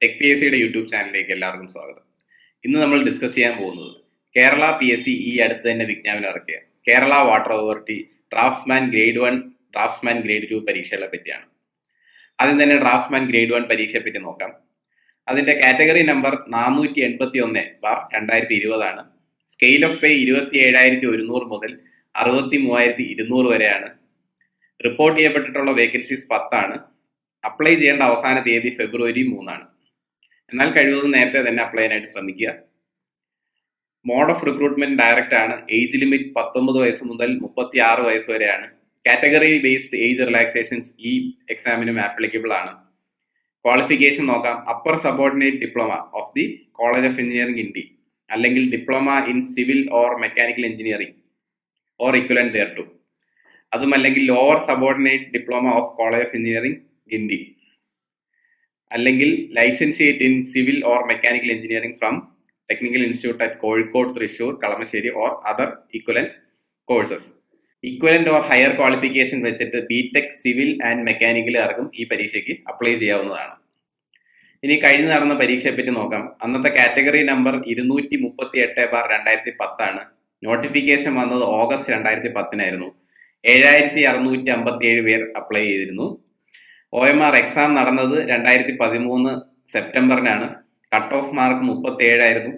Tech P S സിയുടെ YouTube ചാനലിലേക്ക് എല്ലാവർക്കും സ്വാഗതം. ഇന്ന് നമ്മൾ ഡിസ്കസ് ചെയ്യാൻ പോകുന്നത് കേരള പി എസ് സി ഈ അടുത്ത് തന്നെ വിജ്ഞാപനം ഇറക്കിയ Kerala water authority draughtsman grade 1, draughtsman grade 2 പരീക്ഷകളെ പറ്റിയാണ്. ആദ്യം തന്നെ ഡ്രാഫ്റ്റ്സ്മാൻ ഗ്രേഡ് 1 പരീക്ഷയെ പറ്റി നോക്കാം. അതിന്റെ കാറ്റഗറി നമ്പർ 481/2020 ആണ്. സ്കെയിൽ ഓഫ് പേ 27,100 മുതൽ 63,200 വരെയാണ്. റിപ്പോർട്ട് ചെയ്യപ്പെട്ടിട്ടുള്ള വേക്കൻസീസ് 10 ആണ്. അപ്ലൈ ചെയ്യേണ്ട അവസാന തീയതി ഫെബ്രുവരി 3 ആണ്. എന്നാൽ കഴിവതും നേരത്തെ തന്നെ അപ്ലൈ ചെയ്യാനായിട്ട് ശ്രമിക്കുക. മോഡ് ഓഫ് റിക്രൂട്ട്മെന്റ് ഡയറക്റ്റ് ആണ്. ഏജ് ലിമിറ്റ് 19 വയസ്സ് മുതൽ 36 വയസ്സ് വരെയാണ്. കാറ്റഗറി ബേസ്ഡ് ഏജ് റിലാക്സേഷൻസ് ഈ എക്സാമിനും ആപ്ലിക്കബിൾ ആണ്. ക്വാളിഫിക്കേഷൻ നോക്കാം. Upper subordinate diploma of the college of engineering India അല്ലെങ്കിൽ diploma in civil or mechanical engineering or equivalent thereto. അതും അല്ലെങ്കിൽ lower subordinate diploma of college of engineering India അല്ലെങ്കിൽ licentiate in civil or mechanical engineering from technical institute at Kozhikode, Thrissur, Kalamassery or other equivalent courses. Equivalent or higher qualification വെച്ചിട്ട് BTech civil and mechanical ആർക്കും ഈ പരീക്ഷയ്ക്ക് apply ചെയ്യാവുന്നതാണ്. ഇനി കഴിഞ്ഞു നടന്ന പരീക്ഷയെ പറ്റി നോക്കാം. അന്നത്തെ കാറ്റഗറി നമ്പർ 238/2010 ആണ്. നോട്ടിഫിക്കേഷൻ വന്നത് ഓഗസ്റ്റ് 2010 7,657 പേർ അപ്ലൈ ചെയ്തിരുന്നു. OMR എക്സാം നടന്നത് 2013 സെപ്റ്റംബറിനാണ്. കട്ട് ഓഫ് മാർക്ക് 37 ആയിരുന്നു.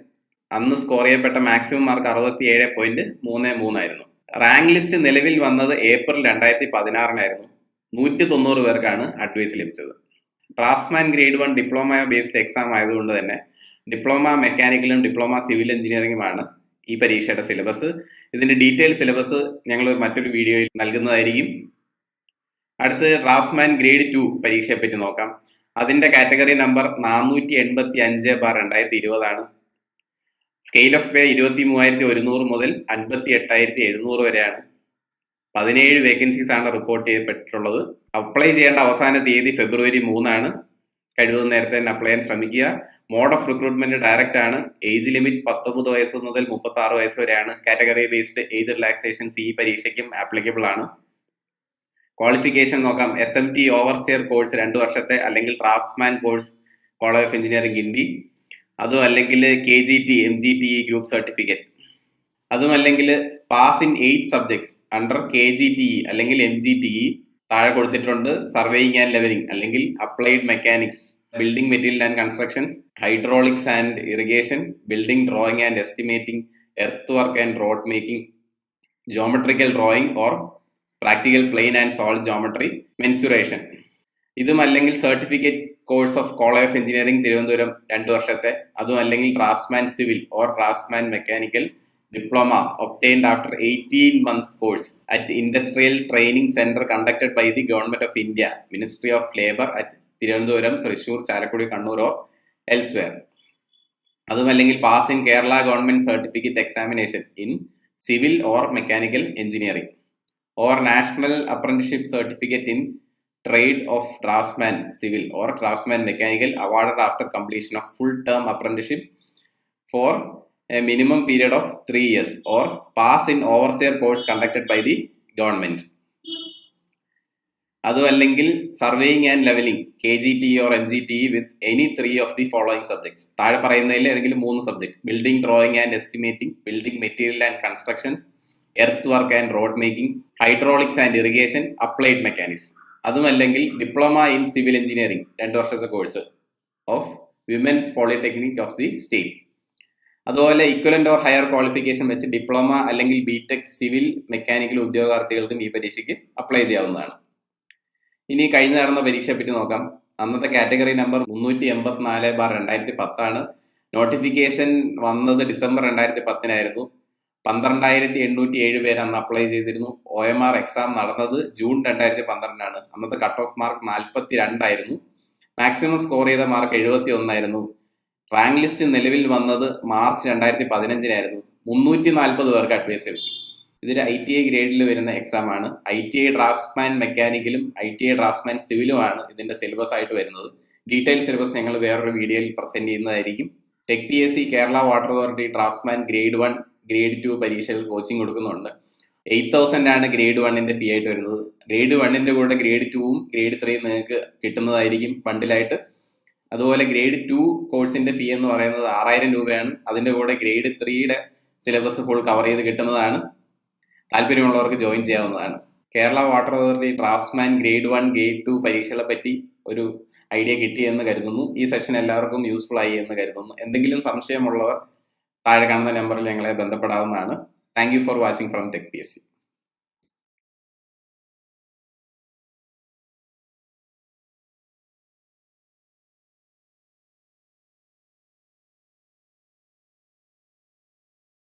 അന്ന് സ്കോർ ചെയ്യപ്പെട്ട മാക്സിമം മാർക്ക് 67.33 ആയിരുന്നു. റാങ്ക് ലിസ്റ്റ് നിലവിൽ വന്നത് ഏപ്രിൽ 2016 190 പേർക്കാണ് അഡ്വൈസ് ലഭിച്ചത്. Draughtsman grade 1 diploma based exam ആയതുകൊണ്ട് തന്നെ ഡിപ്ലോമ മെക്കാനിക്കലും ഡിപ്ലോമ സിവിൽ എഞ്ചിനീയറിംഗുമാണ് ഈ പരീക്ഷയുടെ സിലബസ്. ഇതിന്റെ ഡീറ്റെയിൽ സിലബസ് ഞങ്ങൾ മറ്റൊരു വീഡിയോയിൽ നൽകുന്നതായിരിക്കും. അടുത്ത് ഡ്രാഫ്റ്റ്സ്മാൻ ഗ്രേഡ് 2 പരീക്ഷയെ പറ്റി നോക്കാം. അതിന്റെ കാറ്റഗറി നമ്പർ 485/2020 ആണ്. സ്കെയിൽ ഓഫ് പേ 23,100 മുതൽ 58,700 വരെയാണ്. 17 വേക്കൻസീസ് ആണ് റിപ്പോർട്ട് ചെയ്യപ്പെട്ടിട്ടുള്ളത്. അപ്ലൈ ചെയ്യേണ്ട അവസാന തീയതി ഫെബ്രുവരി 3 ആണ്. കഴിവതും നേരത്തെ തന്നെ അപ്ലൈ ചെയ്യാൻ ശ്രമിക്കുക. മോഡ് ഓഫ് റിക്രൂട്ട്മെന്റ് ഡയറക്റ്റ് ആണ്. ഏജ് ലിമിറ്റ് 19 വയസ്സ് മുതൽ 36 വയസ്സ് വരെയാണ്. കാറ്റഗറി ബേസ്ഡ് ഏജ് റിലാക്സേഷൻസ് ഈ പരീക്ഷയ്ക്കും ആപ്ലിക്കബിൾ ആണ്. ക്വാളിഫിക്കേഷൻ നോക്കാം. SMT ഓവർസിയർ കോഴ്സ് 2 വർഷത്തെ അല്ലെങ്കിൽ draftsman course college of engineering India, അതും അല്ലെങ്കിൽ KGT MGTE ഗ്രൂപ്പ് സർട്ടിഫിക്കറ്റ്, അതും അല്ലെങ്കിൽ pass in 8 subjects under KGTE അല്ലെങ്കിൽ MGTE. താഴെ കൊടുത്തിട്ടുണ്ട് സർവേയിങ് ആൻഡ് ലെവലിംഗ് അല്ലെങ്കിൽ applied mechanics, building material and constructions, hydraulics and irrigation, building drawing and estimating, earth work and road making, geometrical drawing or practical plane and solid geometry, mensuration. ഇതും അല്ലെങ്കിൽ certificate course of college of engineering Thiruvananthapuram 2 വർഷത്തെ, അതും അല്ലെങ്കിൽ draftsman civil or draftsman mechanical diploma obtained after 18 months course at Industrial Training Center conducted by the Government of India, Ministry of Labour at Thiruvananthapuram, Thrissur, Chalakudy, Kannur or elsewhere. അതും അല്ലെങ്കിൽ pass in Kerala government certificate examination in civil or mechanical engineering or National Apprenticeship Certificate in Trade of Draftsman Civil or Draftsman Mechanical awarded after completion of full-term apprenticeship for a minimum period of 3 years or pass in overseer course conducted by the government. അതും അല്ലെങ്കിൽ surveying and levelling KGTE or MGTE with any 3 of the following subjects. താഴെ പറയുന്നതിൽ ഏതെങ്കിലും 3 subject: building drawing and estimating, building material and constructions, earth work and road making, hydraulics and irrigation, applied mechanics. അതും അല്ലെങ്കിൽ diploma in civil engineering 2 വർഷത്തെ course of women's polytechnic of the state. അതുപോലെ equivalent or higher qualification വെച്ച് diploma അല്ലെങ്കിൽ BTech civil mechanical ഉദ്യോഗാർത്ഥികൾക്കും ഈ പരീക്ഷയ്ക്ക് apply ചെയ്യാവുന്നതാണ്. ഇനി കഴിഞ്ഞു നടന്ന പരീക്ഷയെ പറ്റി നോക്കാം. അന്നത്തെ കാറ്റഗറി നമ്പർ 384/2010 ആണ്. നോട്ടിഫിക്കേഷൻ വന്നത് ഡിസംബർ 2010 12,807 പേര് അന്ന് അപ്ലൈ ചെയ്തിരുന്നു. OMR എക്സാം നടന്നത് ജൂൺ 2012 അന്നത്തെ cut off mark 42 maximum score ചെയ്ത മാർക്ക് 71 റാങ്ക് ലിസ്റ്റ് നിലവിൽ വന്നത് മാർച്ച് 2015 340 പേർക്ക് അഡ്വൈസ് ലഭിച്ചു. ഇതൊരു ITI ഗ്രേഡിൽ വരുന്ന എക്സാം ആണ്. ITI ഡ്രാഫ്റ്റ്സ്മാൻ മെക്കാനിക്കലും ITI ഡ്രാഫ്റ്റ്സ്മാൻ സിവിലുമാണ് ഇതിന്റെ സിലബസ് ആയിട്ട് വരുന്നത്. ഡീറ്റെയിൽ സിലബസ് ഞങ്ങൾ വേറൊരു വീഡിയോയിൽ പ്രസന്റ് ചെയ്യുന്നതായിരിക്കും. Tech PSC Kerala water authority draughtsman grade 1 grade 2 പരീക്ഷകൾ കോച്ചിങ് കൊടുക്കുന്നുണ്ട്. 8,000 ആണ് ഗ്രേഡ് 1ന്റെ ഫീ ആയിട്ട് വരുന്നത്. ഗ്രേഡ് 1ന്റെ കൂടെ ഗ്രേഡ് 2ഉം ഗ്രേഡ് 3 നിങ്ങൾക്ക് കിട്ടുന്നതായിരിക്കും ബണ്ടിലായിട്ട്. അതുപോലെ ഗ്രേഡ് 2 കോഴ്സിന്റെ ഫീ എന്ന് പറയുന്നത് 6000 രൂപയാണ്. അതിന്റെ കൂടെ ഗ്രേഡ് 3യുടെ സിലബസ് ഫുൾ കവർ ചെയ്ത് കിട്ടുന്നതാണ്. താല്പര്യമുള്ളവർക്ക് ജോയിൻ ചെയ്യാവുന്നതാണ്. Kerala water authority draughtsman grade 1 grade 2 പരീക്ഷകളെ പറ്റി ഒരു ഐഡിയ കിട്ടി എന്ന് കരുതുന്നു. ഈ സെഷൻ എല്ലാവർക്കും യൂസ്ഫുൾ ആയി എന്ന് കരുതുന്നു. എന്തെങ്കിലും സംശയമുള്ളവർ താഴെ കാണുന്ന നമ്പറിൽ ഞങ്ങളെ ബന്ധപ്പെടാവുന്നതാണ്. Thank you for watching from tech PSC.